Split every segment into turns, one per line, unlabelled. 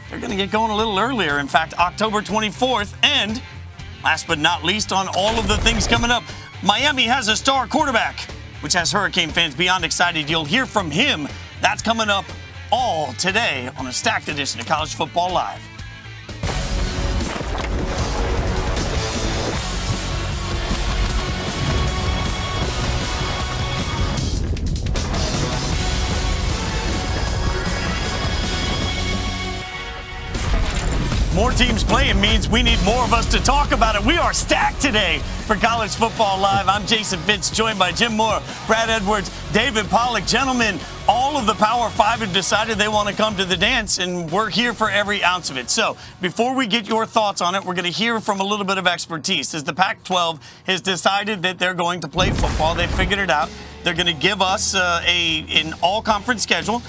they're going to get going a little earlier. In fact, October 24th. And last but not least on all of the things coming up, Miami has a star quarterback, which has Hurricane fans beyond excited. You'll hear from him. That's coming up all today on a stacked edition of College Football Live. More teams playing means we need more of us to talk about it. We are stacked today for College Football Live. I'm Jason Fitz, joined by Jim Moore, Brad Edwards, David Pollack. Gentlemen, all of the Power Five have decided they want to come to the dance, and we're here for every ounce of it. So before we get your thoughts on it, we're going to hear from a little bit of expertise. As the Pac-12 has decided that they're going to play football, they've figured it out. They're going to give us an all-conference schedule.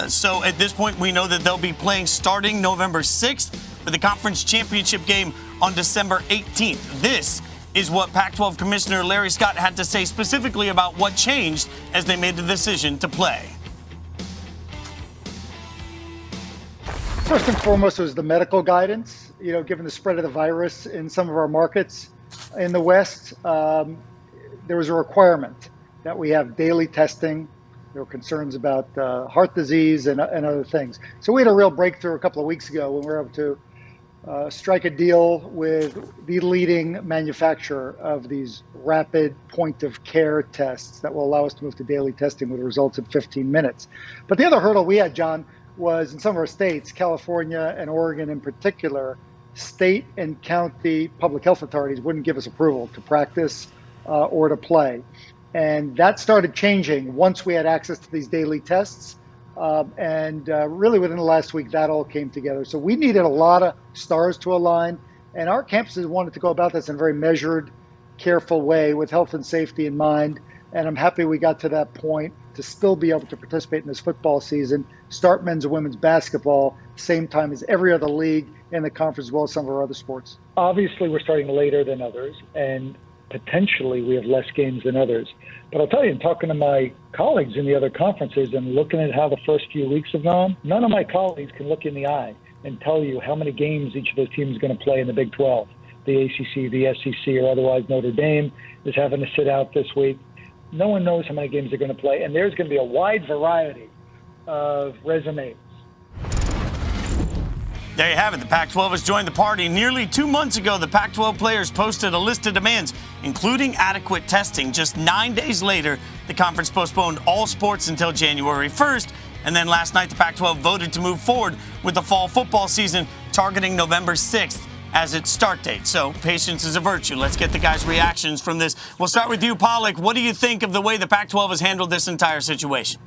So at this point, we know that they'll be playing starting November 6th. with the conference championship game on December 18th. This is what Pac-12 Commissioner Larry Scott had to say specifically about what changed as they made the decision to play.
First and foremost was the medical guidance. Given the spread of the virus in some of our markets in the West, there was a requirement that we have daily testing. There were concerns about heart disease and other things. So we had a real breakthrough a couple of weeks ago when we were able to strike a deal with the leading manufacturer of these rapid point-of-care tests that will allow us to move to daily testing with results in 15 minutes. But the other hurdle we had, John, was in some of our states, California and Oregon in particular, state and county public health authorities wouldn't give us approval to practice or to play. And that started changing once we had access to these daily tests. And really within the last week, that all came together. So we needed a lot of stars to align. And our campuses wanted to go about this in a very measured, careful way with health and safety in mind. And I'm happy we got to that point to still be able to participate in this football season, start men's and women's basketball, same time as every other league in the conference, as well as some of our other sports.
Obviously, we're starting later than others, and potentially we have less games than others. But I'll tell you, in talking to my colleagues in the other conferences and looking at how the first few weeks have gone, none of my colleagues can look in the eye and tell you how many games each of those teams is going to play in the Big 12. The ACC, the SEC, or otherwise Notre Dame is having to sit out this week. No one knows how many games they're going to play, and there's going to be a wide variety of resumes.
There you have it. The Pac-12 has joined the party. Nearly 2 months ago, the Pac-12 players posted a list of demands, including adequate testing. Just 9 days later, the conference postponed all sports until January 1st. And then last night, the Pac-12 voted to move forward with the fall football season, targeting November 6th as its start date. So patience is a virtue. Let's get the guys' reactions from this. We'll start with you, Pollack. What do you think of the way the Pac-12 has handled this entire situation?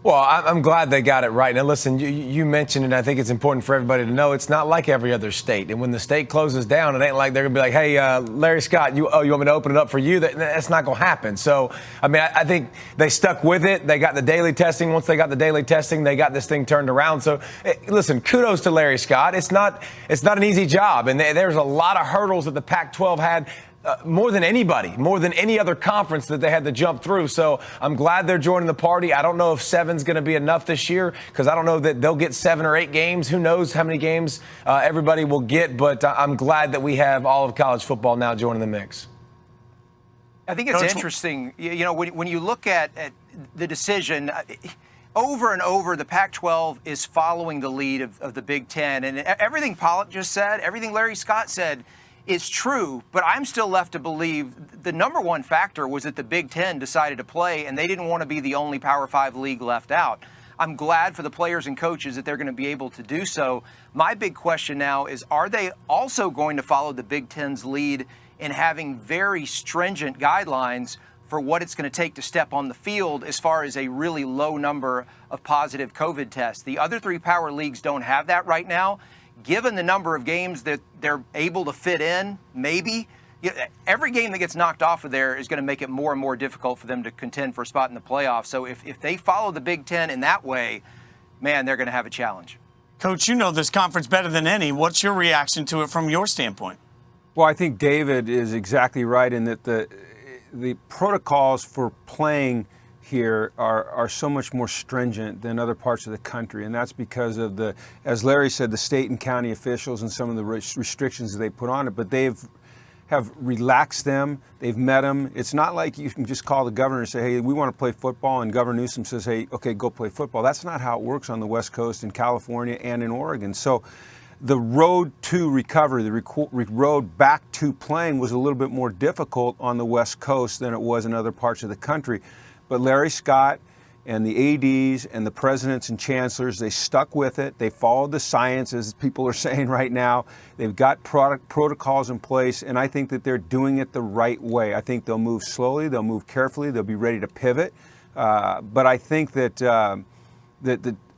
Well, I'm glad they got it right. Now, listen, you mentioned it. I think it's important for everybody to know it's not like every other state. And when the state closes down, it ain't like they're going to be like, hey, Larry Scott, you want me to open it up for you? That's not going to happen. So, I think they stuck with it. They got the daily testing. Once they got the daily testing, they got this thing turned around. So, listen, kudos to Larry Scott. It's not an easy job. And there's a lot of hurdles that the Pac-12 had. More than anybody, more than any other conference that they had to jump through. So I'm glad they're joining the party. I don't know if 7's going to be enough this year because I don't know that they'll get 7 or 8 games. Who knows how many games everybody will get. But I'm glad that we have all of college football now joining the mix.
I think it's interesting, when you look at the decision, over and over, the Pac-12 is following the lead of the Big Ten. And everything Pollack just said, everything Larry Scott said, is true, but I'm still left to believe the number one factor was that the Big Ten decided to play and they didn't want to be the only Power 5 league left out. I'm glad for the players and coaches that they're going to be able to do so. My big question now is, are they also going to follow the Big Ten's lead in having very stringent guidelines for what it's going to take to step on the field as far as a really low number of positive COVID tests? The other 3 power leagues don't have that right now. Given the number of games that they're able to fit in, maybe, every game that gets knocked off of there is going to make it more and more difficult for them to contend for a spot in the playoffs. So if they follow the Big Ten in that way, man, they're going to have a challenge.
Coach, you know this conference better than any. What's your reaction to it from your standpoint?
Well, I think David is exactly right in that the protocols for playing here are so much more stringent than other parts of the country, and that's because of the, as Larry said, the state and county officials and some of the restrictions that they put on it, but have relaxed them. They've met them. It's not like you can just call the governor and say, hey, we want to play football, and Governor Newsom says, hey, okay, go play football. That's not how it works on the West Coast in California and in Oregon. So the road to recovery, the road back to playing was a little bit more difficult on the West Coast than it was in other parts of the country. But Larry Scott and the ADs and the presidents and chancellors, they stuck with it. They followed the science, as people are saying right now. They've got protocols in place, and I think that they're doing it the right way. I think they'll move slowly, they'll move carefully, they'll be ready to pivot. But I think that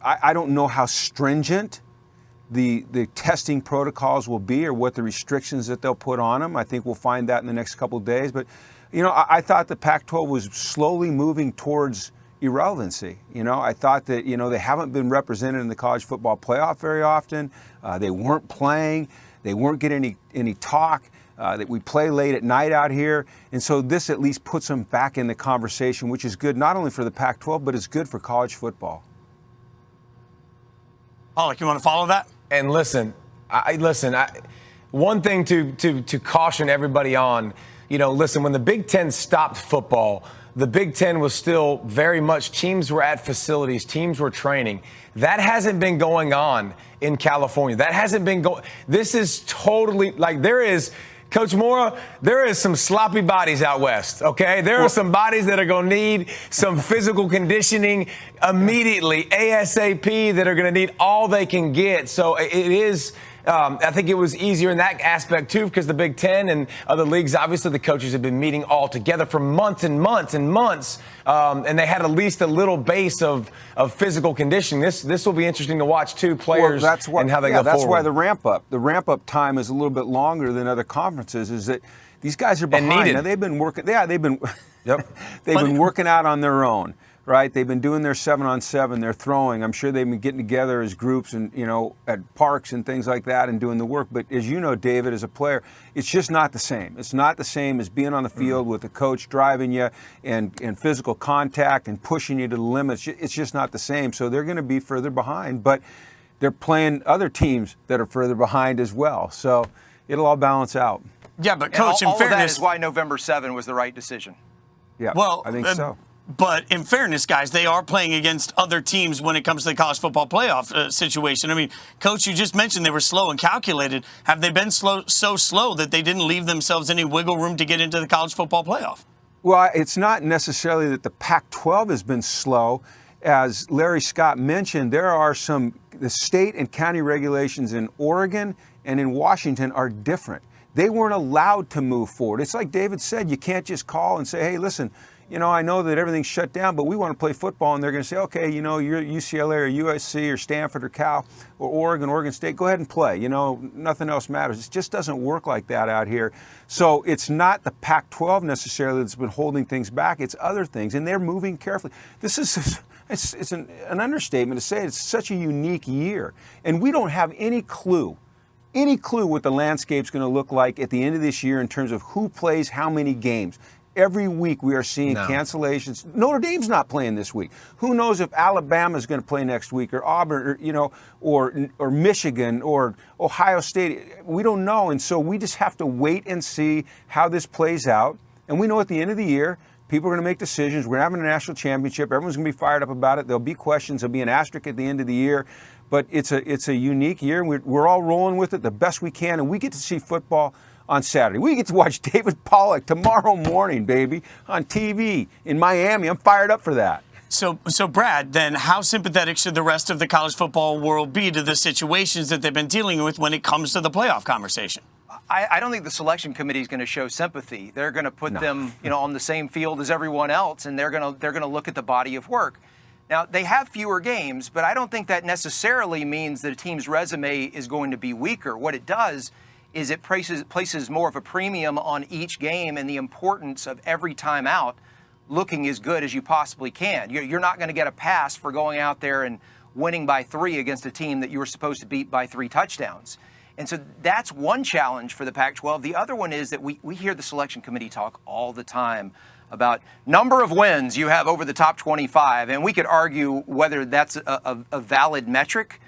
I don't know how stringent the testing protocols will be or what the restrictions that they'll put on them. I think we'll find that in the next couple of days. But, you know, I thought the Pac-12 was slowly moving towards irrelevancy. You know, I thought that, you know, they haven't been represented in the college football playoff very often. They weren't playing. They weren't getting any talk. That we play late at night out here. And so this at least puts them back in the conversation, which is good not only for the Pac-12, but it's good for college football.
Pollock, you want to follow that?
And listen, one thing to caution everybody on, you know, listen, when the Big Ten stopped football, the Big Ten was still very much, teams were at facilities, teams were training. That hasn't been going on in California. That hasn't been going. This is totally, like, there is, Coach Mora, there is some sloppy bodies out west, okay? There are some bodies that are going to need some physical conditioning immediately, ASAP, that are going to need all they can get. So it is, I think it was easier in that aspect, too, because the Big Ten and other leagues, obviously the coaches have been meeting all together for months and months and months, and they had at least a little base of physical conditioning. This will be interesting to watch, too, players and how they go forward.
That's why the ramp up time is a little bit longer than other conferences, is that these guys are behind. Now, they've been working. Yeah, they've been working out on their own. Right, they've been doing their 7-on-7. They're throwing. I'm sure they've been getting together as groups and, you know, at parks and things like that and doing the work. But as you know, David, as a player, it's just not the same. It's not the same as being on the field with the coach driving you and physical contact and pushing you to the limits. It's just not the same. So they're going to be further behind. But they're playing other teams that are further behind as well. So it'll all balance out.
Yeah, but Coach, in fairness,
all of that is why November 7 was the right decision.
Yeah,
well,
I think so.
But in fairness, guys, they are playing against other teams when it comes to the college football playoff situation. I mean, Coach, you just mentioned they were slow and calculated. Have they been so slow that they didn't leave themselves any wiggle room to get into the college football playoff?
Well, it's not necessarily that the Pac-12 has been slow. As Larry Scott mentioned, there are the state and county regulations in Oregon and in Washington are different. They weren't allowed to move forward. It's like David said, you can't just call and say, hey, listen, you know, I know that everything's shut down, but we want to play football. And they're going to say, okay, you know, you're UCLA or USC or Stanford or Cal or Oregon State, go ahead and play. You know, nothing else matters. It just doesn't work like that out here. So it's not the Pac-12 necessarily that's been holding things back. It's other things, and they're moving carefully. This is it's an understatement to say it's such a unique year. And we don't have any clue what the landscape's going to look like at the end of this year in terms of who plays how many games. Every week we are seeing cancellations. Notre Dame's not playing this week. Who knows if Alabama's going to play next week, or Auburn, or, you know, or Michigan, or Ohio State. We don't know, and so we just have to wait and see how this plays out. And we know at the end of the year, people are going to make decisions. We're having a national championship. Everyone's going to be fired up about it. There'll be questions. There'll be an asterisk at the end of the year. But it's a unique year, and we're all rolling with it the best we can, and we get to see football on Saturday. We get to watch David Pollock tomorrow morning, baby, on TV in Miami. I'm fired up for that.
So Brad, then how sympathetic should the rest of the college football world be to the situations that they've been dealing with when it comes to the playoff conversation?
I don't think the selection committee is going to show sympathy. They're going to put them, you know, on the same field as everyone else, and they're going to look at the body of work. Now, they have fewer games, but I don't think that necessarily means that a team's resume is going to be weaker. What it does is it places more of a premium on each game and the importance of every time out looking as good as you possibly can. You're not going to get a pass for going out there and winning by 3 against a team that you were supposed to beat by 3 touchdowns. And so that's one challenge for the Pac-12. The other one is that we hear the selection committee talk all the time about number of wins you have over the top 25, and we could argue whether that's a valid metric.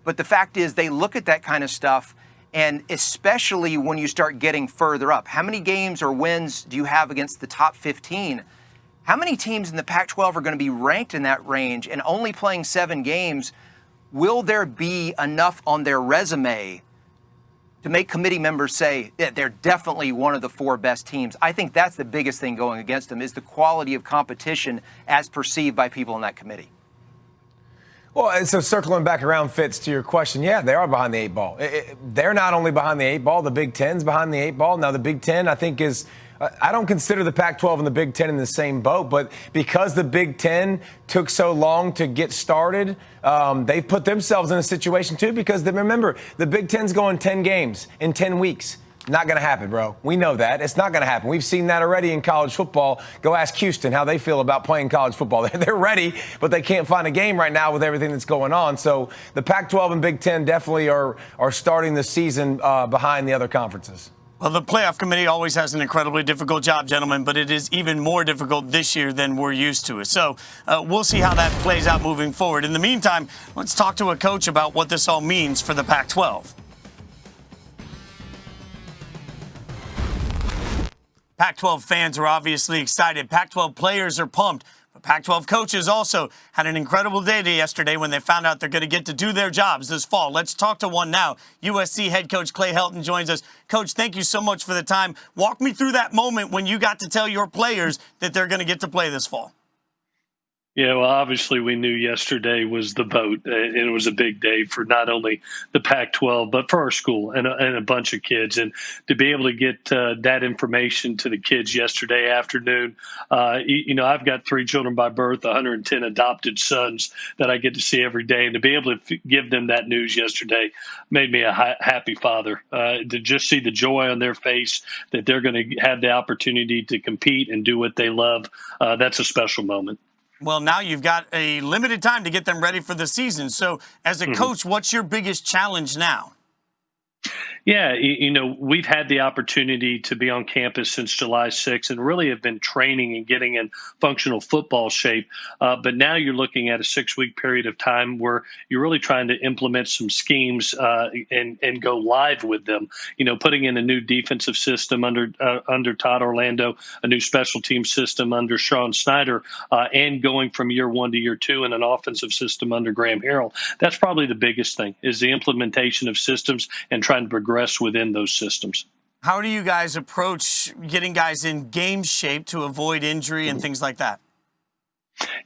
But the fact is, they look at that kind of stuff, and especially when you start getting further up. How many games or wins do you have against the top 15? How many teams in the Pac-12 are going to be ranked in that range and only playing 7 games? Will there be enough on their resume to make committee members say that they're definitely one of the 4 best teams? I think that's the biggest thing going against them, is the quality of competition as perceived by people in that committee.
Well, and so circling back around, Fitz, to your question, yeah, they are behind the 8 ball. They're not only behind the 8 ball, the Big Ten's behind the 8 ball. Now, the Big Ten, I think, is I don't consider the Pac-12 and the Big Ten in the same boat, but because the Big Ten took so long to get started, they've put themselves in a situation, too, because remember, the Big Ten's going 10 games in 10 weeks. Not going to happen, bro. We know that. It's not going to happen. We've seen that already in college football. Go ask Houston how they feel about playing college football. They're ready, but they can't find a game right now with everything that's going on. So the Pac-12 and Big Ten definitely are starting the season behind the other conferences.
Well, the playoff committee always has an incredibly difficult job, gentlemen, but it is even more difficult this year than we're used to. So we'll see how that plays out moving forward. In the meantime, let's talk to a coach about what this all means for the Pac-12. Pac-12 fans are obviously excited. Pac-12 players are pumped. But Pac-12 coaches also had an incredible day yesterday when they found out they're going to get to do their jobs this fall. Let's talk to one now. USC head coach Clay Helton joins us. Coach, thank you so much for the time. Walk me through that moment when you got to tell your players that they're going to get to play this fall.
Yeah, well, obviously we knew yesterday was the vote, and it was a big day for not only the Pac-12, but for our school and a bunch of kids. And to be able to get that information to the kids yesterday afternoon, I've got 3 children by birth, 110 adopted sons that I get to see every day. And to be able to give them that news yesterday made me a happy father. To just see the joy on their face that they're going to have the opportunity to compete and do what they love, that's a special moment.
Well, now you've got a limited time to get them ready for the season. So as a coach, what's your biggest challenge now?
Yeah, we've had the opportunity to be on campus since July 6th and really have been training and getting in functional football shape. But now you're looking at a 6-week period of time where you're really trying to implement some schemes and go live with them. Putting in a new defensive system under Todd Orlando, a new special team system under Sean Snyder, and going from year 1 to year 2 in an offensive system under Graham Harrell. That's probably the biggest thing, is the implementation of systems and trying to progress within those systems.
How do you guys approach getting guys in game shape to avoid injury and things like that?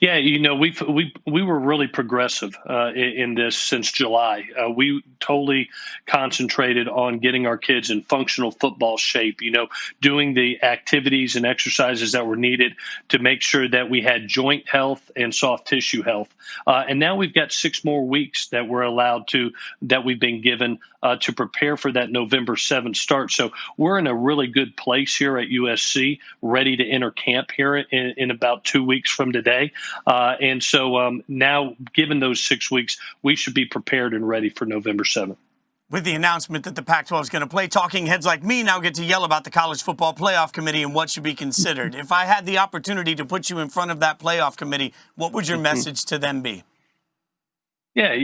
Yeah, we were really progressive in this since July. We totally concentrated on getting our kids in functional football shape, doing the activities and exercises that were needed to make sure that we had joint health and soft tissue health. And now we've got 6 more weeks that we've been given to prepare for that November 7th start. So we're in a really good place here at USC, ready to enter camp here in about 2 weeks from today. And so now, given those 6 weeks, we should be prepared and ready for November 7th.
With the announcement that the Pac-12 is going to play, talking heads like me now get to yell about the College Football Playoff Committee and what should be considered. If I had the opportunity to put you in front of that playoff committee, what would your message to them be?
Yeah,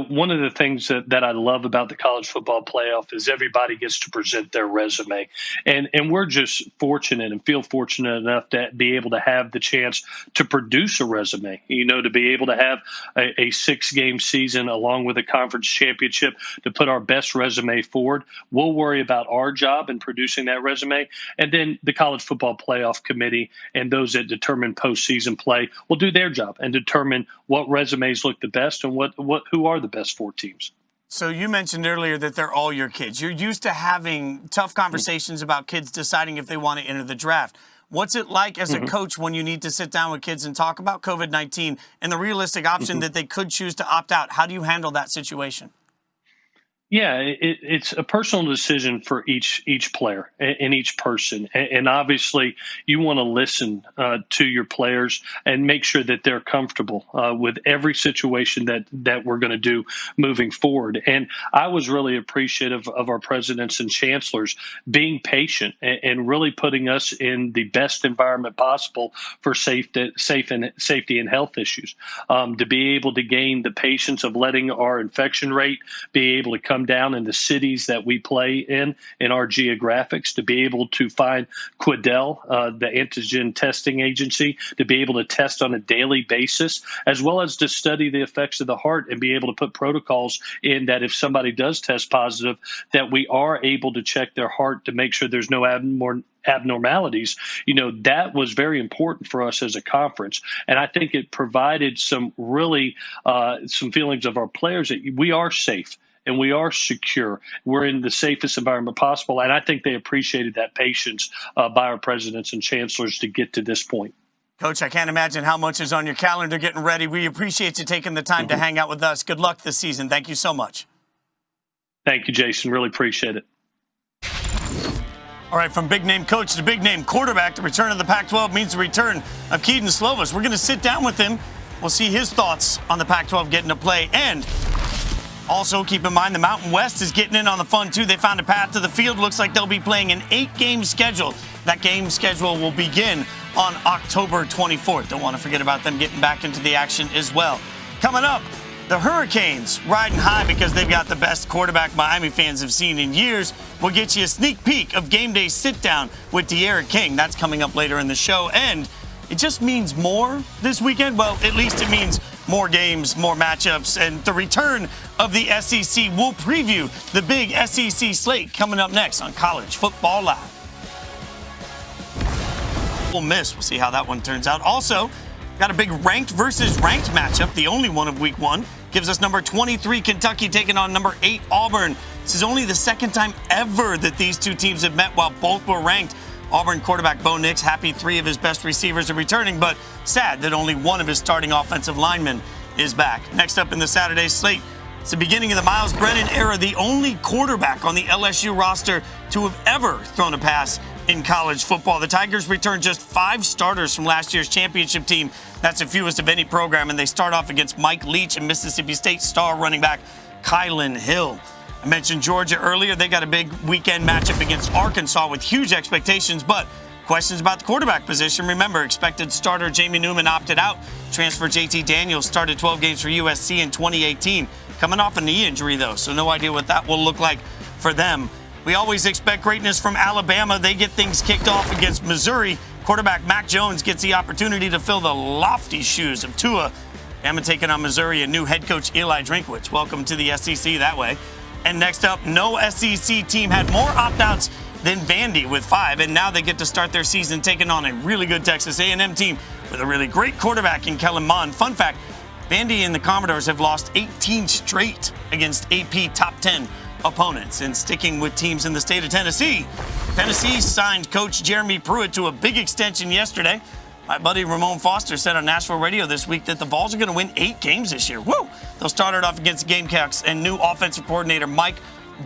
one of the things that I love about the college football playoff is everybody gets to present their resume. And we're just fortunate and feel fortunate enough to be able to have the chance to produce a resume, to be able to have a 6-game season along with a conference championship to put our best resume forward. We'll worry about our job in producing that resume. And then the College Football Playoff Committee and those that determine postseason play will do their job and determine what resumes look the best and who are the best 4 teams.
So you mentioned earlier that they're all your kids. You're used to having tough conversations about kids deciding if they want to enter the draft. What's it like as a coach when you need to sit down with kids and talk about COVID-19 and the realistic option that they could choose to opt out? How do you handle that situation?
Yeah, it's a personal decision for each player and each person, and obviously you want to listen to your players and make sure that they're comfortable with every situation that we're going to do moving forward. And I was really appreciative of our presidents and chancellors being patient and really putting us in the best environment possible for safety and health issues. To be able to gain the patience of letting our infection rate be able to come down in the cities that we play in our geographics, to be able to find Quidel, the antigen testing agency, to be able to test on a daily basis, as well as to study the effects of the heart and be able to put protocols in that if somebody does test positive, that we are able to check their heart to make sure there's no abnormalities. That was very important for us as a conference. And I think it provided some feelings of our players that we are safe and we are secure. We're in the safest environment possible. And I think they appreciated that patience by our presidents and chancellors to get to this point.
Coach, I can't imagine how much is on your calendar getting ready. We appreciate you taking the time to hang out with us. Good luck this season. Thank you so much.
Thank you, Jason. Really appreciate it.
All right, from big-name coach to big-name quarterback, the return of the Pac-12 means the return of Keaton Slovis. We're going to sit down with him. We'll see his thoughts on the Pac-12 getting to play. And also, keep in mind, the Mountain West is getting in on the fun, too. They found a path to the field. Looks like they'll be playing an 8-game schedule. That game schedule will begin on October 24th. Don't want to forget about them getting back into the action as well. Coming up, the Hurricanes riding high because they've got the best quarterback Miami fans have seen in years. We'll get you a sneak peek of game day sit-down with De'Aaron King. That's coming up later in the show. And it just means more this weekend. Well, at least it means more games, more matchups, and the return of the SEC. We'll preview the big SEC slate coming up next on College Football Live. We'll miss. We'll see how that one turns out. Also, got a big ranked versus ranked matchup, the only one of week one. Gives us number 23 Kentucky taking on number 8 Auburn. This is only the second time ever that these two teams have met while both were ranked. Auburn quarterback Bo Nix happy 3 of his best receivers are returning, but sad that only one of his starting offensive linemen is back. Next up in the Saturday slate, it's the beginning of the Miles Brennan era, the only quarterback on the LSU roster to have ever thrown a pass in college football. The Tigers return just 5 starters from last year's championship team. That's the fewest of any program, and they start off against Mike Leach and Mississippi State star running back Kylan Hill. I mentioned Georgia earlier. They got a big weekend matchup against Arkansas with huge expectations, but questions about the quarterback position. Remember, expected starter Jamie Newman opted out. Transfer JT Daniels started 12 games for USC in 2018. Coming off a knee injury, though, so no idea what that will look like for them. We always expect greatness from Alabama. They get things kicked off against Missouri. Quarterback Mac Jones gets the opportunity to fill the lofty shoes of Tua. Bama taking on Missouri and new head coach Eli Drinkwitz. Welcome to the SEC that way. And next up, no SEC team had more opt-outs than Vandy with 5, and now they get to start their season taking on a really good Texas A&M team with a really great quarterback in Kellen Mond. Fun fact, Vandy and the Commodores have lost 18 straight against AP top 10 opponents. And sticking with teams in the state of Tennessee, Tennessee signed coach Jeremy Pruitt to a big extension yesterday. My buddy Ramon Foster said on Nashville radio this week that the Vols are going to win 8 games this year. Woo! They'll start it off against the Gamecocks and new offensive coordinator Mike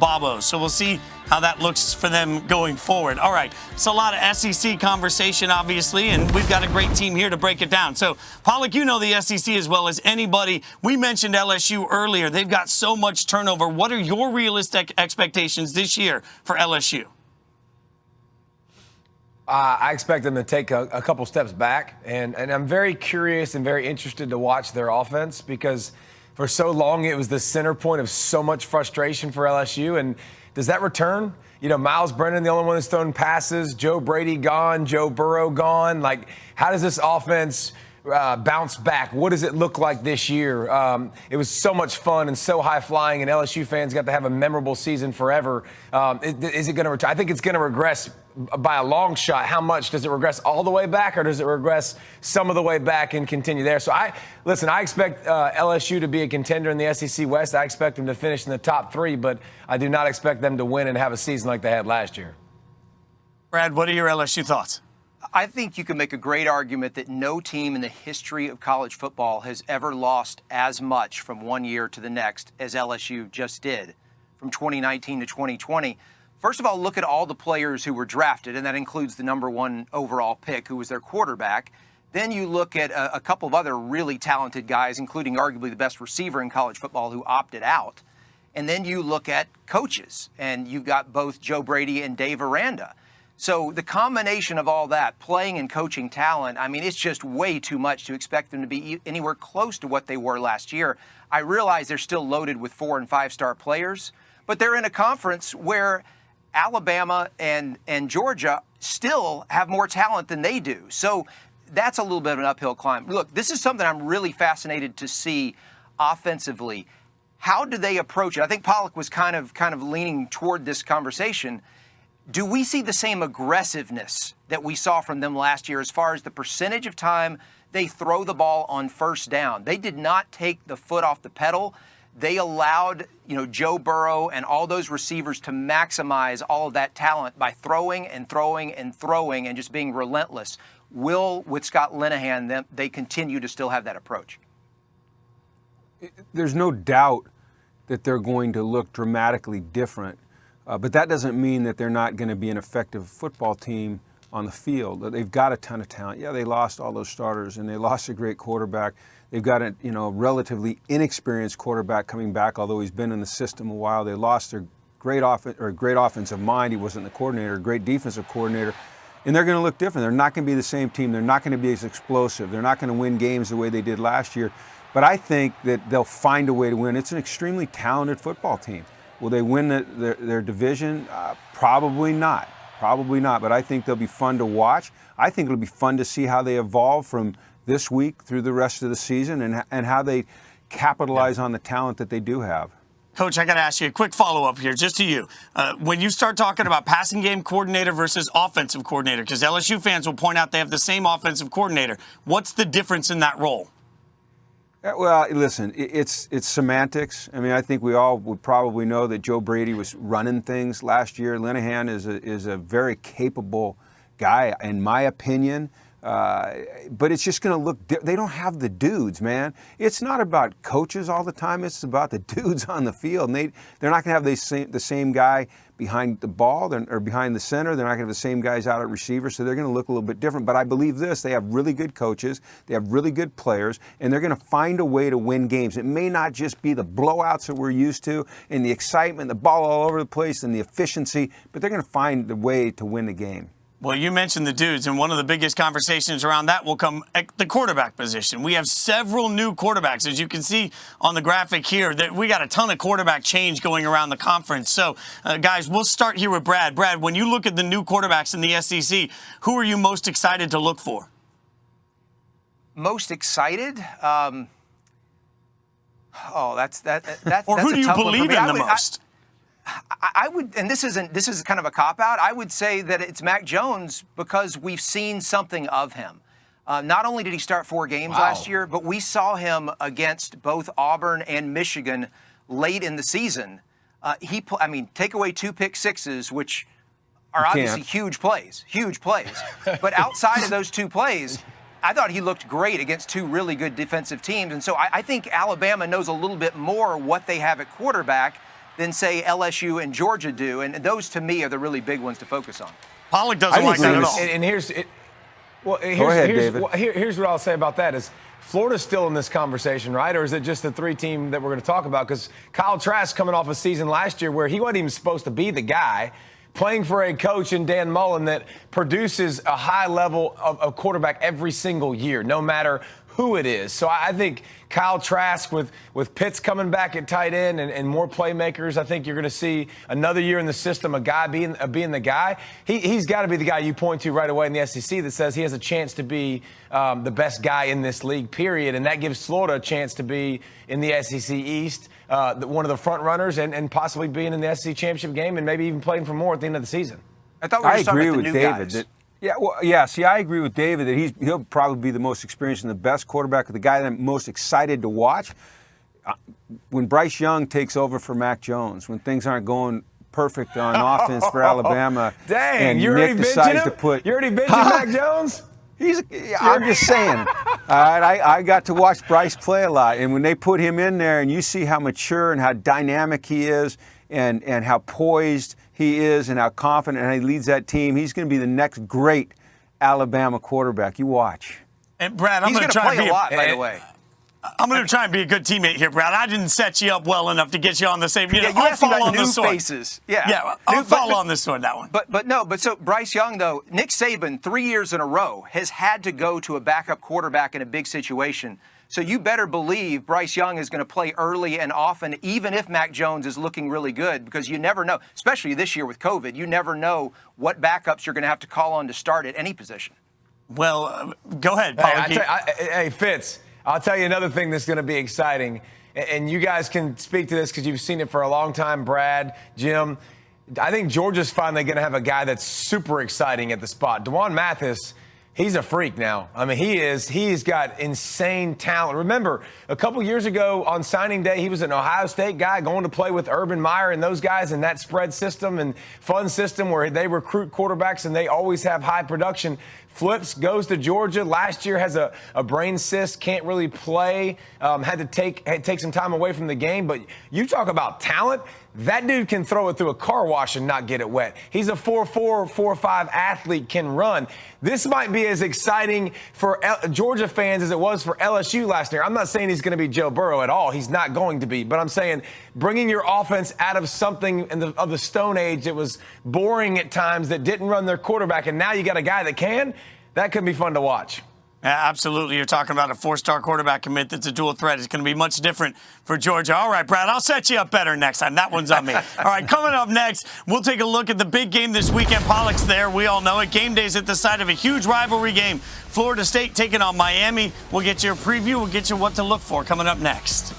Bobo. So we'll see how that looks for them going forward. All right, it's a lot of SEC conversation, obviously, and we've got a great team here to break it down. So, Pollock, you know the SEC as well as anybody. We mentioned LSU earlier. They've got so much turnover. What are your realistic expectations this year for LSU?
I expect them to take a couple steps back, and I'm very curious and very interested to watch their offense because for so long it was the center point of so much frustration for LSU. And does that return? You know, Miles Brennan, the only one that's thrown passes, Joe Brady gone, Joe Burrow gone. Like, how does this offense bounce back? What does it look like this year? It was so much fun and so high flying, and LSU fans got to have a memorable season forever. Is it going to return? I think it's going to regress by a long shot. How much? Does it regress all the way back, or does it regress some of the way back and continue there? So I expect LSU to be a contender in the SEC West. I expect them to finish in the top 3, but I do not expect them to win and have a season like they had last year.
Brad, what are your LSU thoughts?
I think you can make a great argument that no team in the history of college football has ever lost as much from one year to the next as LSU just did. from 2019 to 2020. First of all, look at all the players who were drafted, and that includes the number 1 overall pick, who was their quarterback. Then you look at a couple of other really talented guys, including arguably the best receiver in college football, who opted out. And then you look at coaches, and you've got both Joe Brady and Dave Aranda. So the combination of all that, playing and coaching talent, I mean, it's just way too much to expect them to be anywhere close to what they were last year. I realize they're still loaded with 4- and 5-star players, but they're in a conference where Alabama and Georgia still have more talent than they do. So that's a little bit of an uphill climb. Look, this is something I'm really fascinated to see offensively. How do they approach it? I think Pollack was kind of leaning toward this conversation. Do we see the same aggressiveness that we saw from them last year as far as the percentage of time they throw the ball on first down? They did not take the foot off the pedal. They allowed, Joe Burrow and all those receivers to maximize all of that talent by throwing and throwing and throwing and just being relentless. Will, with Scott Linehan, they continue to still have that approach?
There's no doubt that they're going to look dramatically different, but that doesn't mean that they're not going to be an effective football team on the field. They've got a ton of talent. Yeah, they lost all those starters, and they lost a great quarterback. They've got a relatively inexperienced quarterback coming back, although he's been in the system a while. They lost their great offensive mind. He wasn't the coordinator, great defensive coordinator. And they're going to look different. They're not going to be the same team. They're not going to be as explosive. They're not going to win games the way they did last year. But I think that they'll find a way to win. It's an extremely talented football team. Will they win their division? Probably not. Probably not. But I think they'll be fun to watch. I think it'll be fun to see how they evolve from this week through the rest of the season and how they capitalize on the talent that they do have.
Coach, I got to ask you a quick follow-up here, just to you. When you start talking about passing game coordinator versus offensive coordinator, because LSU fans will point out they have the same offensive coordinator, what's the difference in that role?
Well, listen, it's semantics. I mean, I think we all would probably know that Joe Brady was running things last year. Linehan is a very capable guy, in my opinion. But it's just going to look they don't have the dudes, man. It's not about coaches all the time. It's about the dudes on the field. And they're not going to have the same guy behind the ball or behind the center. They're not going to have the same guys out at receiver, so they're going to look a little bit different. But I believe this. They have really good coaches. They have really good players, and they're going to find a way to win games. It may not just be the blowouts that we're used to and the excitement, the ball all over the place and the efficiency, but they're going to find the way to win the game.
Well, you mentioned the dudes, and one of the biggest conversations around that will come at the quarterback position. We have several new quarterbacks. As you can see on the graphic here, that we got a ton of quarterback change going around the conference. So, guys, we'll start here with Brad. Brad, when you look at the new quarterbacks in the SEC, who are you most excited to look for?
Most excited? That's
or
that's
who
a
do you
tough one for
believe
me.
in the most?
I would, and this is kind of a cop-out, I would say that it's Mac Jones because we've seen something of him. Not only did he start 4 games last year, but we saw him against both Auburn and Michigan late in the season. Take away 2 pick sixes, which are obviously huge plays. But outside of those 2 plays, I thought he looked great against 2 really good defensive teams. And so I think Alabama knows a little bit more what they have at quarterback than, say, LSU and Georgia do. And those, to me, are the really big ones to focus on.
Pollack doesn't like that at all.
And here's
David.
Here's what I'll say about that is Florida's still in this conversation, right? Or is it just the 3 team that we're going to talk about? Because Kyle Trask coming off a season last year where he wasn't even supposed to be the guy, playing for a coach in Dan Mullen that produces a high level of quarterback every single year, no matter who it is. So I think Kyle Trask with Pitts coming back at tight end and more playmakers, I think you're going to see another year in the system, a guy being the guy. He's got to be the guy you point to right away in the SEC that says he has a chance to be the best guy in this league, period. And that gives Florida a chance to be in the SEC East, one of the front runners, and possibly being in the SEC championship game and maybe even playing for more at the end of the season.
I thought we were just talking about the new guys.
See, I agree with David that he'll probably be the most experienced and the best quarterback, the guy that I'm most excited to watch. When Bryce Young takes over for Mac Jones, when things aren't going perfect on offense for Alabama, and Nick decides to put...
You already benching Mac Jones?
I'm just saying. All right, I got to watch Bryce play a lot, and when they put him in there and you see how mature and how dynamic he is, and how poised he is and how confident and how he leads that team. He's going to be the next great Alabama quarterback. You watch.
And Brad, I'm
He's
going to
play
try
a lot, by the way.
I'm going to try and be a good teammate here, Brad. I didn't set you up well enough to get you on the same.
You
I'll
asked me
fall
about
on
new
the sword.
faces. Yeah,
Yeah, I'll fall on the sword, that one.
But so Bryce Young, though, Nick Saban, 3 years in a row, has had to go to a backup quarterback in a big situation. So you better believe Bryce Young is going to play early and often, even if Mac Jones is looking really good, because you never know, especially this year with COVID, you never know what backups you're going to have to call on to start at any position.
Well, go ahead, Paul.
Hey, Fitz, I'll tell you another thing that's going to be exciting, and you guys can speak to this because you've seen it for a long time, Brad, Jim. I think Georgia's finally going to have a guy that's super exciting at the spot. D'Wan Mathis, he's a freak now. I mean, he is. He's got insane talent. Remember, a couple years ago on signing day, he was an Ohio State guy going to play with Urban Meyer and those guys in that spread system and fun system where they recruit quarterbacks and they always have high production. Flips, goes to Georgia. Last year has a brain cyst, can't really play, had to take some time away from the game. But you talk about talent. That dude can throw it through a car wash and not get it wet. He's a 4.4, 4.5 athlete, can run. This might be as exciting for Georgia fans as it was for LSU last year. I'm not saying he's going to be Joe Burrow at all. He's not going to be. But I'm saying bringing your offense out of something of the Stone Age that was boring at times, that didn't run their quarterback, and now you got a guy that can, that could be fun to watch.
Yeah, absolutely. You're talking about a 4-star quarterback commit that's a dual threat. It's going to be much different for Georgia. All right, Brad, I'll set you up better next time. That one's on me. All right, coming up next, we'll take a look at the big game this weekend. Pollock's there. We all know it. Game day's at the site of a huge rivalry game. Florida State taking on Miami. We'll get you a preview. We'll get you what to look for coming up next.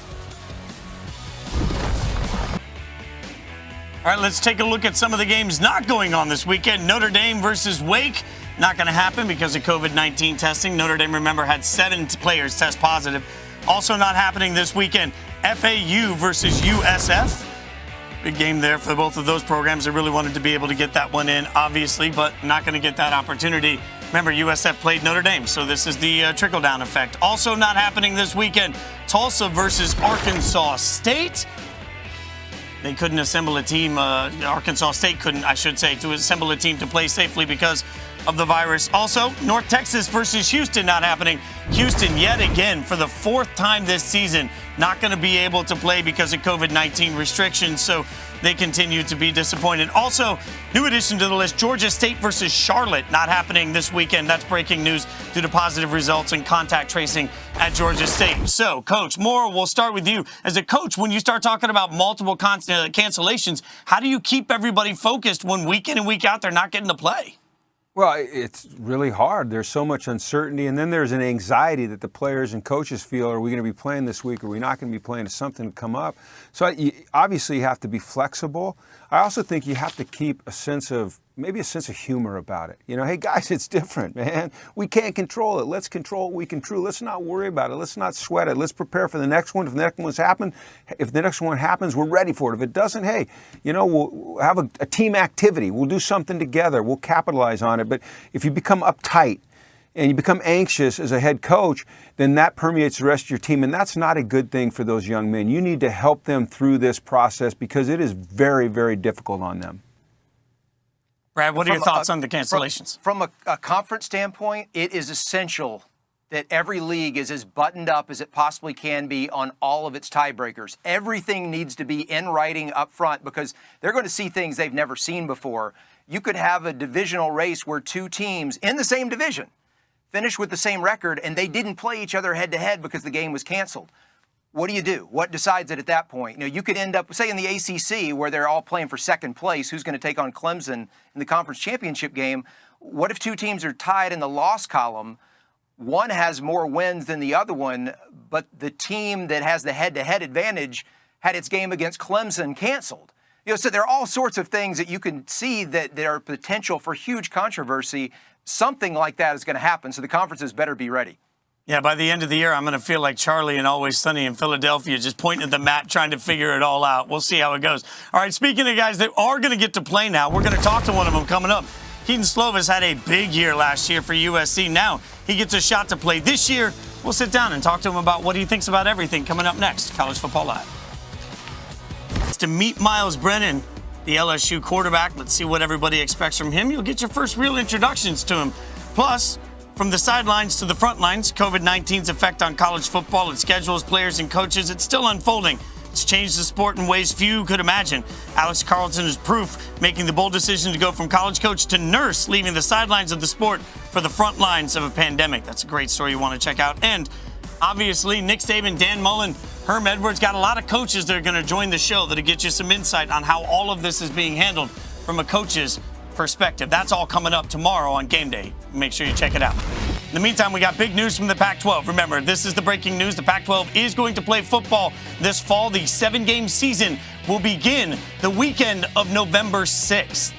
All right, let's take a look at some of the games not going on this weekend. Notre Dame versus Wake. Not going to happen because of COVID-19 testing. Notre Dame, remember, had 7 players test positive. Also not happening this weekend, FAU versus USF. Big game there for both of those programs. I really wanted to be able to get that one in, obviously, but not going to get that opportunity. Remember, USF played Notre Dame, so this is the trickle-down effect. Also not happening this weekend, Tulsa versus Arkansas State. They couldn't assemble a team, Arkansas State couldn't, I should say, to assemble a team to play safely because of the virus. Also, North Texas versus Houston not happening. Houston, yet again, for the 4th time this season, not going to be able to play because of COVID-19 restrictions, so they continue to be disappointed. Also, new addition to the list, Georgia State versus Charlotte, not happening this weekend. That's breaking news due to positive results in contact tracing at Georgia State. So, Coach Moore, we'll start with you. As a coach, when you start talking about multiple cancellations, how do you keep everybody focused when week in and week out they're not getting to play?
Well, it's really hard. There's so much uncertainty, and then there's an anxiety that the players and coaches feel, are we going to be playing this week? Are we not going to be playing? Is something come up? So obviously you have to be flexible. I also think you have to keep maybe a sense of humor about it. You know, hey, guys, it's different, man. We can't control it. Let's control what we can control. Let's not worry about it. Let's not sweat it. Let's prepare for the next one. If the next one happens, we're ready for it. If it doesn't, hey, you know, we'll have a team activity. We'll do something together. We'll capitalize on it. But if you become uptight and you become anxious as a head coach, then that permeates the rest of your team, and that's not a good thing for those young men. You need to help them through this process because it is very, very difficult on them.
Brad, what are your thoughts on the cancellations?
From a conference standpoint, it is essential that every league is as buttoned up as it possibly can be on all of its tiebreakers. Everything needs to be in writing up front because they're going to see things they've never seen before. You could have a divisional race where 2 teams in the same division finish with the same record and they didn't play each other head-to-head because the game was canceled. What do you do? What decides it at that point? You know, you could end up, say, in the ACC where they're all playing for second place. Who's going to take on Clemson in the conference championship game? What if 2 teams are tied in the loss column? One has more wins than the other one, but the team that has the head-to-head advantage had its game against Clemson canceled. You know, so there are all sorts of things that you can see that are potential for huge controversy. Something like that is going to happen, so the conferences better be ready.
Yeah, by the end of the year, I'm going to feel like Charlie in Always Sunny in Philadelphia, just pointing at the map, trying to figure it all out. We'll see how it goes. All right, speaking of guys that are going to get to play now, we're going to talk to one of them coming up. Keaton Slovis had a big year last year for USC. Now he gets a shot to play this year. We'll sit down and talk to him about what he thinks about everything coming up next. College Football Live. to meet Miles Brennan, the LSU quarterback. Let's see what everybody expects from him. You'll get your first real introductions to him. Plus, from the sidelines to the front lines, COVID-19's effect on college football, its schedules, players, and coaches, it's still unfolding. It's changed the sport in ways few could imagine. Alex Carlton is proof, making the bold decision to go from college coach to nurse, leaving the sidelines of the sport for the front lines of a pandemic. That's a great story you want to check out. And obviously, Nick Saban, Dan Mullen, Herm Edwards, got a lot of coaches that are going to join the show that'll get you some insight on how all of this is being handled from a coach's perspective. That's all coming up tomorrow on Game Day. Make sure you check it out. In the meantime, we got big news from the Pac-12. Remember, this is the breaking news. The Pac-12 is going to play football this fall. The 7-game season will begin the weekend of November 6th.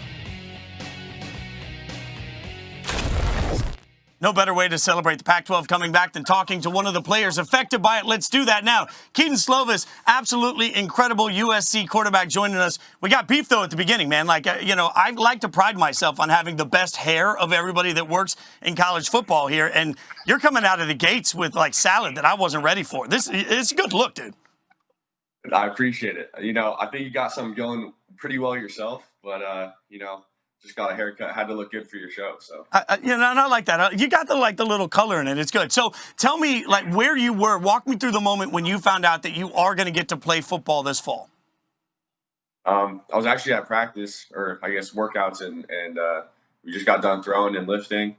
No better way to celebrate the Pac-12 coming back than talking to one of the players affected by it. Let's do that now. Keaton Slovis, absolutely incredible USC quarterback joining us. We got beef, though, at the beginning, man. I like to pride myself on having the best hair of everybody that works in college football here, and you're coming out of the gates with, salad that I wasn't ready for. It's a good look, dude.
I appreciate it. I think you got something going pretty well yourself, but, just got a haircut. Had to look good for your show. So,
not like that. You got the little color in it. It's good. So tell me, where you were. Walk me through the moment when you found out that you are going to get to play football this fall.
I was actually at practice, or I guess workouts, and we just got done throwing and lifting.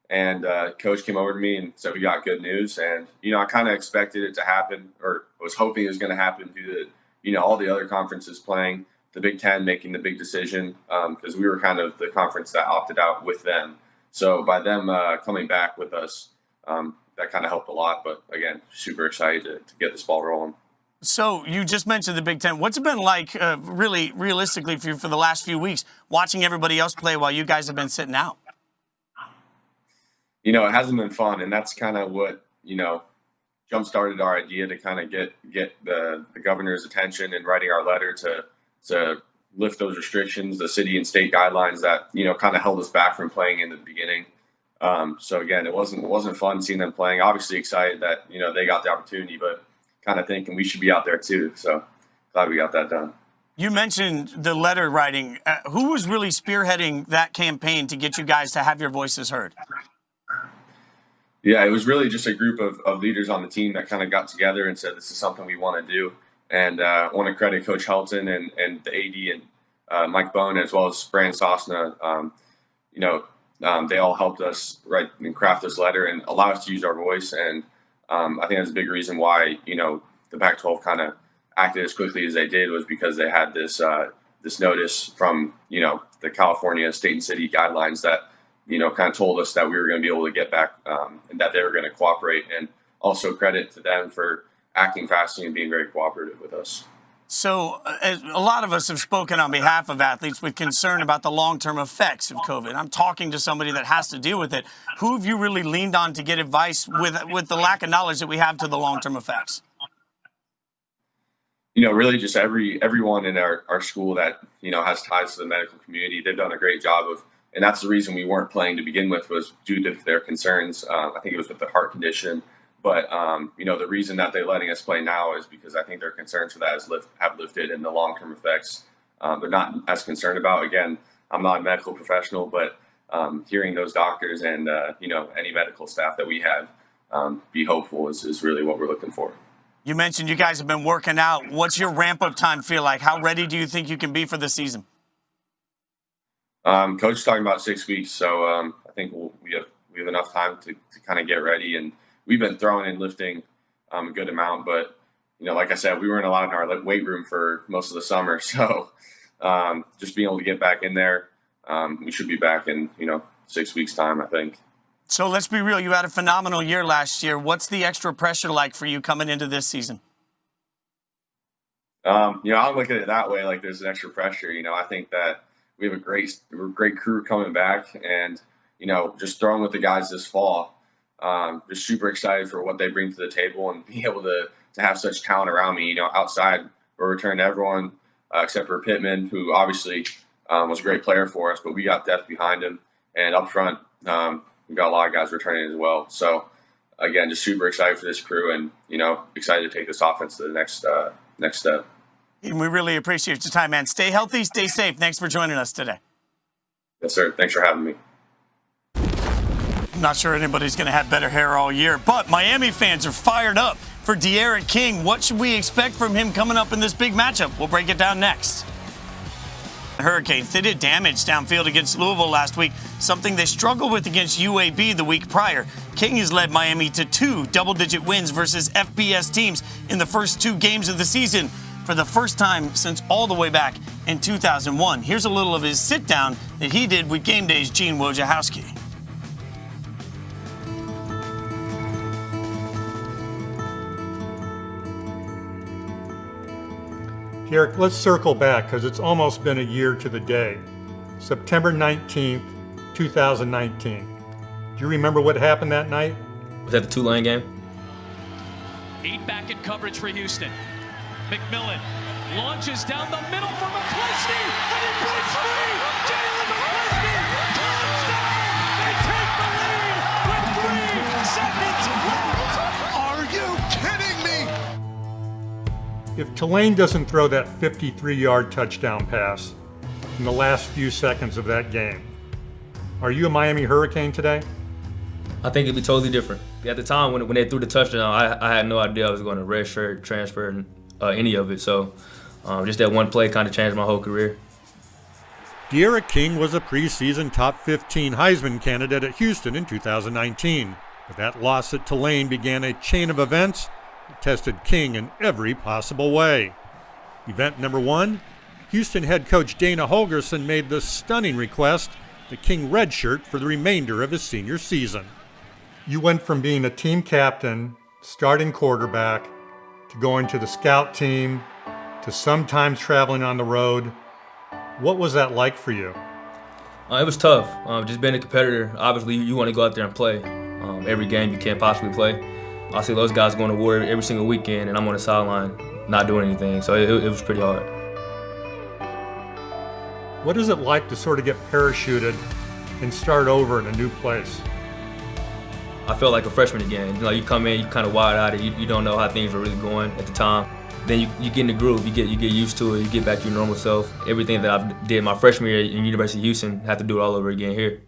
And coach came over to me and said we got good news. And I kind of expected it to happen, or was hoping it was going to happen due to all the other conferences playing. The Big Ten making the big decision because we were kind of the conference that opted out with them. So by them coming back with us, that kind of helped a lot. But again, super excited to get this ball rolling.
So you just mentioned the Big Ten. What's it been like, really realistically, for the last few weeks, watching everybody else play while you guys have been sitting out?
It hasn't been fun, and that's kind of what jump-started our idea to kind of get the governor's attention and writing our letter to lift those restrictions, the city and state guidelines that kind of held us back from playing in the beginning. So again, it wasn't fun seeing them playing. Obviously excited that they got the opportunity, but kind of thinking we should be out there too. So glad we got that done.
You mentioned the letter writing. Who was really spearheading that campaign to get you guys to have your voices heard?
Yeah, it was really just a group of leaders on the team that kind of got together and said this is something we want to do. And I want to credit Coach Helton and the AD and Mike Bone, as well as Brand Sosna. They all helped us write and craft this letter and allow us to use our voice. And I think that's a big reason why, the Pac-12 kind of acted as quickly as they did, was because they had this notice from, the California state and city guidelines that, kind of told us that we were going to be able to get back and that they were going to cooperate. And also credit to them for acting fast and being very cooperative with us.
So a lot of us have spoken on behalf of athletes with concern about the long-term effects of COVID. I'm talking to somebody that has to deal with it. Who have you really leaned on to get advice with the lack of knowledge that we have to the long-term effects?
Really just everyone in our school that, has ties to the medical community. They've done a great job and that's the reason we weren't playing to begin with, was due to their concerns. I think it was with the heart condition. But, the reason that they're letting us play now is because I think their concerns for that have lifted, and the long-term effects they're not as concerned about. Again, I'm not a medical professional, but hearing those doctors and, any medical staff that we have be hopeful is really what we're looking for.
You mentioned you guys have been working out. What's your ramp-up time feel like? How ready do you think you can be for the season?
Coach is talking about 6 weeks, so I think we have enough time to kind of get ready. And we've been throwing and lifting a good amount, but like I said, we weren't allowed in our weight room for most of the summer. So just being able to get back in there, we should be back in 6 weeks' time, I think.
So let's be real. You had a phenomenal year last year. What's the extra pressure like for you coming into this season?
I don't look at it that way. Like there's an extra pressure. I think that we have a great crew coming back, and just throwing with the guys this fall. Just super excited for what they bring to the table, and be able to have such talent around me. Outside we're returning everyone except for Pittman, who obviously was a great player for us, but we got depth behind him, and up front we've got a lot of guys returning as well. So again, just super excited for this crew, and excited to take this offense to the next step.
And we really appreciate your time, man. Stay healthy, stay safe. Thanks for joining us today.
Yes, sir. Thanks for having me.
I'm not sure anybody's going to have better hair all year, but Miami fans are fired up for De'Aaron King. What should we expect from him coming up in this big matchup? We'll break it down next. The Hurricanes, they did damage downfield against Louisville last week, something they struggled with against UAB the week prior. King has led Miami to 2 double-digit wins versus FBS teams in the first 2 games of the season for the first time since all the way back in 2001. Here's a little of his sit-down that he did with Game Day's Gene Wojciechowski.
Derek, let's circle back because it's almost been a year to the day. September 19th, 2019. Do you remember what happened that night?
Was that the Tulane game?
8 back in coverage for Houston. McMillan launches down the middle for McCleskey, and he breaks free! Jalen McCleskey! Touchdown! They take the lead with 3 seconds left! Are you kidding me?
If Tulane doesn't throw that 53-yard touchdown pass in the last few seconds of that game, are you a Miami Hurricane today?
I think it'd be totally different. At the time when they threw the touchdown, I had no idea I was going to redshirt, transfer, any of it. So just that one play kind of changed my whole career.
De'Aaron King was a preseason top 15 Heisman candidate at Houston in 2019. But that loss at Tulane began a chain of events that tested King in every possible way. Event number 1, Houston head coach Dana Holgorsen made the stunning request that King redshirt for the remainder of his senior season. You went from being a team captain, starting quarterback, to going to the scout team, to sometimes traveling on the road. What was that like for you?
It was tough. Just being a competitor, obviously you want to go out there and play. Every game you can't possibly play. I see those guys going to war every single weekend, and I'm on the sideline not doing anything. So it was pretty hard.
What is it like to sort of get parachuted and start over in a new place?
I felt like a freshman again. You come in, you kind of wide-eyed, you don't know how things are really going at the time. Then you get in the groove, you get used to it, you get back to your normal self. Everything that I did my freshman year in University of Houston, I have to do it all over again here.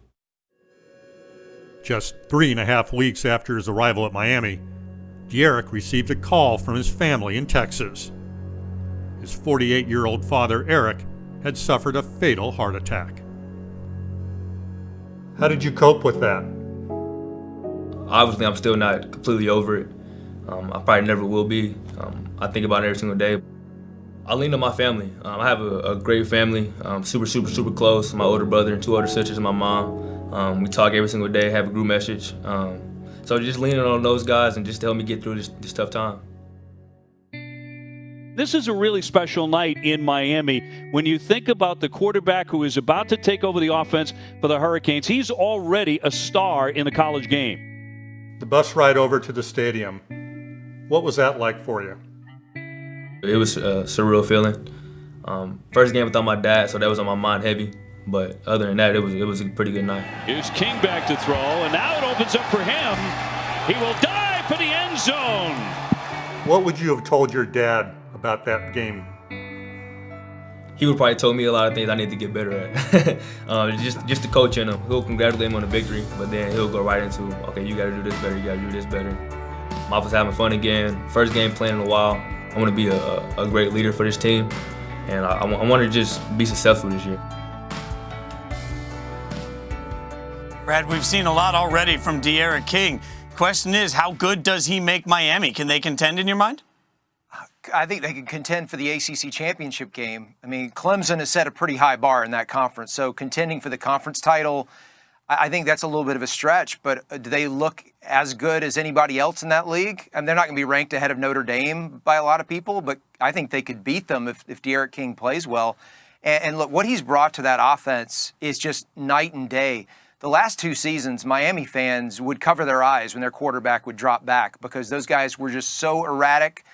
Just 3.5 weeks after his arrival at Miami, De'Aaron received a call from his family in Texas. His 48-year-old father, Eric, had suffered a fatal heart attack. How did you cope with that?
Obviously, I'm still not completely over it. I probably never will be. I think about it every single day. I lean on my family. I have a great family, super close. My older brother and 2 older sisters and my mom. We talk every single day, have a group message. So just leaning on those guys and just to help me get through this tough time.
This is a really special night in Miami. When you think about the quarterback who is about to take over the offense for the Hurricanes, he's already a star in the college game.
The bus ride over to the stadium, what was that like for you?
It was a surreal feeling. First game without my dad, so that was on my mind heavy. But other than that, it was a pretty good night.
Here's King back to throw, and now it opens up for him. He will dive for the end zone.
What would you have told your dad about that game?
He would probably told me a lot of things I need to get better at. just to coach him. He'll congratulate him on the victory, but then he'll go right into, okay, you got to do this better, you got to do this better. I was having fun again. First game playing in a while. I want to be a great leader for this team, and I want to just be successful this year.
Brad, we've seen a lot already from De'Aaron King. Question is, how good does he make Miami? Can they contend in your mind?
I think they can contend for the ACC championship game. I mean, Clemson has set a pretty high bar in that conference, so contending for the conference title, I think that's a little bit of a stretch, but do they look as good as anybody else in that league? I mean, they're not going to be ranked ahead of Notre Dame by a lot of people, but I think they could beat them if De'Aaron King plays well. And look, what he's brought to that offense is just night and day. The last 2 seasons, Miami fans would cover their eyes when their quarterback would drop back because those guys were just so erratic.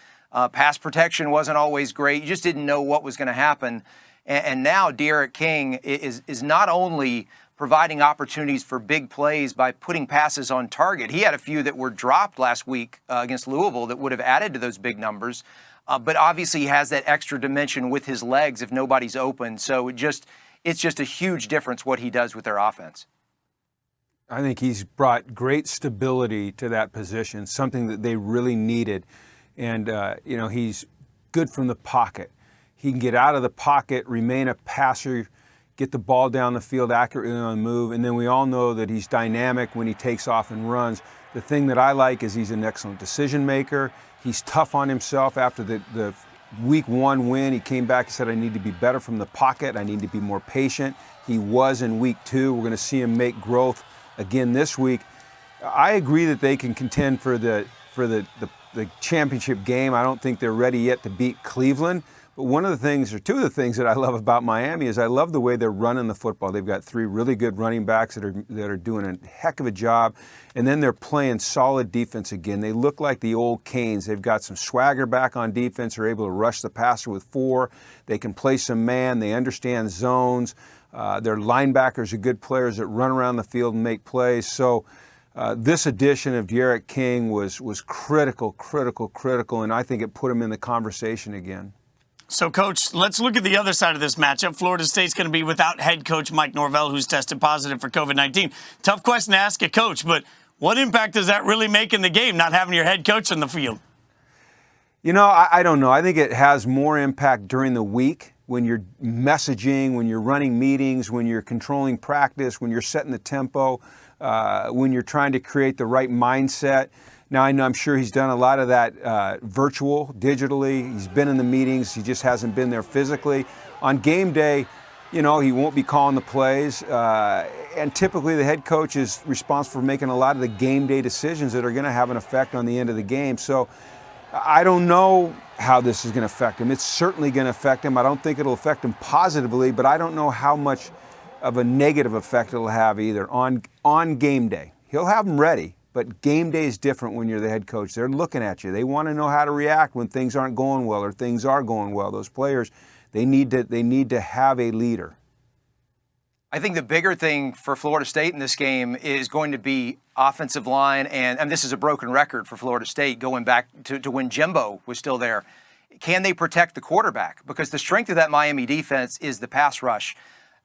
Pass protection wasn't always great. You just didn't know what was going to happen. And now De'Aaron King is not only providing opportunities for big plays by putting passes on target. He had a few that were dropped last week against Louisville that would have added to those big numbers. but obviously he has that extra dimension with his legs if nobody's open. So it's just a huge difference what he does with their offense.
I think he's brought great stability to that position, something that they really needed. And, he's good from the pocket. He can get out of the pocket, remain a passer, get the ball down the field accurately on the move. And then we all know that he's dynamic when he takes off and runs. The thing that I like is he's an excellent decision maker. He's tough on himself. After the week 1 win, he came back and said, I need to be better from the pocket. I need to be more patient. He was in week 2. We're going to see him make growth again this week. I agree that they can contend for the championship game. I don't think they're ready yet to beat Cleveland. But one of the things, or two of the things that I love about Miami is I love the way they're running the football. They've got 3 really good running backs that are doing a heck of a job. And then they're playing solid defense again. They look like the old Canes. They've got some swagger back on defense. They're able to rush the passer with 4. They can play some man. They understand zones. Their linebackers are good players that run around the field and make plays. So this addition of D'Eriq King was critical, and I think it put him in the conversation again.
So, Coach, let's look at the other side of this matchup. Florida State's going to be without head coach Mike Norvell, who's tested positive for COVID-19. Tough question to ask a coach, but what impact does that really make in the game, not having your head coach in the field?
I don't know. I think it has more impact during the week when you're messaging, when you're running meetings, when you're controlling practice, when you're setting the tempo, when you're trying to create the right mindset. Now, I'm sure he's done a lot of that virtual, digitally. He's been in the meetings. He just hasn't been there physically. On game day, he won't be calling the plays. And typically the head coach is responsible for making a lot of the game day decisions that are going to have an effect on the end of the game. So I don't know how this is going to affect him. It's certainly going to affect him. I don't think it'll affect him positively, but I don't know how much of a negative effect it'll have either on game day. He'll have them ready. But game day is different when you're the head coach. They're looking at you. They want to know how to react when things aren't going well or things are going well. Those players, they need to have a leader.
I think the bigger thing for Florida State in this game is going to be offensive line, and this is a broken record for Florida State going back to when Jimbo was still there. Can they protect the quarterback? Because the strength of that Miami defense is the pass rush.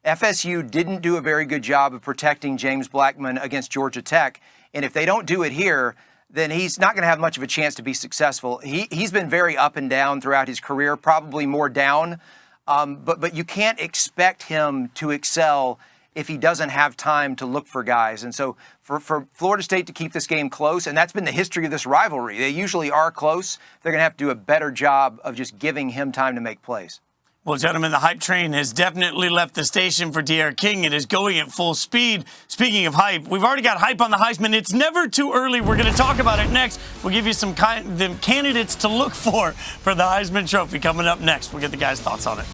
FSU didn't do a very good job of protecting James Blackman against Georgia Tech. And if they don't do it here, then he's not going to have much of a chance to be successful. He's been very up and down throughout his career, probably more down. But you can't expect him to excel if he doesn't have time to look for guys. And so for Florida State to keep this game close, and that's been the history of this rivalry, they usually are close. They're going to have to do a better job of just giving him time to make plays.
Well, gentlemen, the hype train has definitely left the station for D'Eriq King. It is going at full speed. Speaking of hype, we've already got hype on the Heisman. It's never too early. We're going to talk about it next. We'll give you some the candidates to look for the Heisman Trophy coming up next. We'll get the guys' thoughts on it.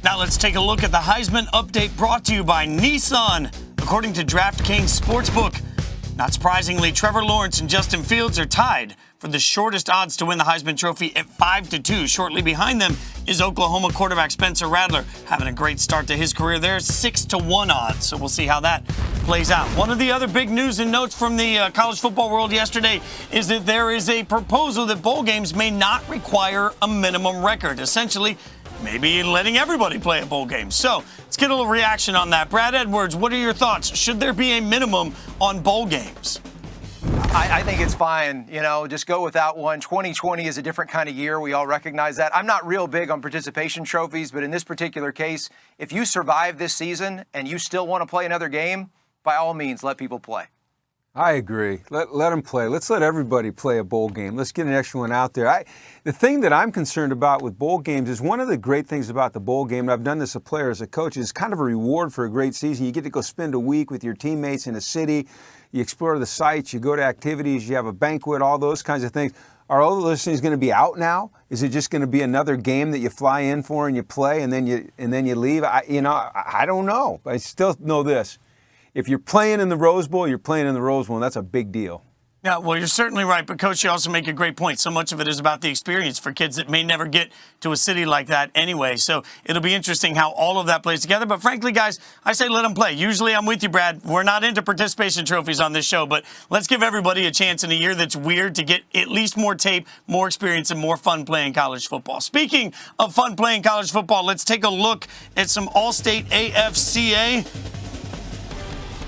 Now let's take a look at the Heisman update brought to you by Nissan. According to DraftKings Sportsbook, not surprisingly, Trevor Lawrence and Justin Fields are tied for the shortest odds to win the Heisman Trophy at 5-2. Shortly behind them is Oklahoma quarterback Spencer Rattler, having a great start to his career there, 6-1 odds. So we'll see how that plays out. One of the other big news and notes from the college football world yesterday is that there is a proposal that bowl games may not require a minimum record. Essentially, maybe letting everybody play a bowl game. So let's get a little reaction on that. Brad Edwards, what are your thoughts? Should there be a minimum on bowl games?
I think it's fine. Just go without one. 2020 is a different kind of year. We all recognize that. I'm not real big on participation trophies, but in this particular case, if you survive this season and you still want to play another game, by all means, let people play.
I agree. Let them play. Let's let everybody play a bowl game. Let's get an extra one out there. The thing that I'm concerned about with bowl games is one of the great things about the bowl game, and I've done this as a player, as a coach, is kind of a reward for a great season. You get to go spend a week with your teammates in a city. You explore the sites. You go to activities. You have a banquet, all those kinds of things. Are all of those things going to be out now? Is it just going to be another game that you fly in for and you play and then you leave? I don't know. I still know this. If you're playing in the Rose Bowl, you're playing in the Rose Bowl, and that's a big deal.
Yeah, well, you're certainly right. But, Coach, you also make a great point. So much of it is about the experience for kids that may never get to a city like that anyway. So it'll be interesting how all of that plays together. But, frankly, guys, I say let them play. Usually I'm with you, Brad. We're not into participation trophies on this show. But let's give everybody a chance in a year that's weird to get at least more tape, more experience, and more fun playing college football. Speaking of fun playing college football, let's take a look at some All-State AFCA.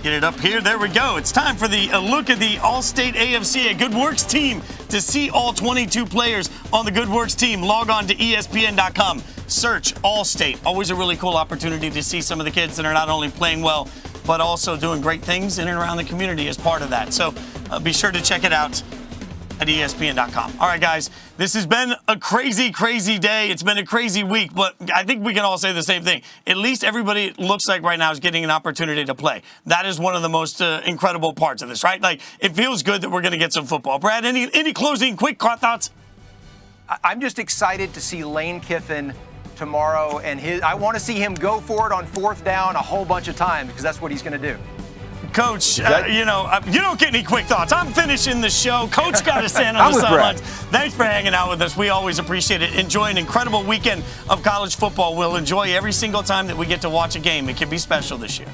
Get it up here. There we go. It's time for a look at the All-State AFCA Good Works team. To see all 22 players on the Good Works team, log on to ESPN.com. Search All-State. Always a really cool opportunity to see some of the kids that are not only playing well, but also doing great things in and around the community as part of that. So be sure to check it out at ESPN.com. All right, guys, this has been a crazy, crazy day. It's been a crazy week, but I think we can all say the same thing. At least everybody, it looks like right now, is getting an opportunity to play. That is one of the most incredible parts of this, right? Like, it feels good that we're going to get some football. Brad, any closing quick thoughts?
I'm just excited to see Lane Kiffin tomorrow, and I want to see him go for it on 4th down a whole bunch of times, because that's what he's going to do.
Coach, you don't get any quick thoughts. I'm finishing the show. Coach got to stand on the sidelines. Thanks for hanging out with us. We always appreciate it. Enjoy an incredible weekend of college football. We'll enjoy every single time that we get to watch a game. It can be special this year.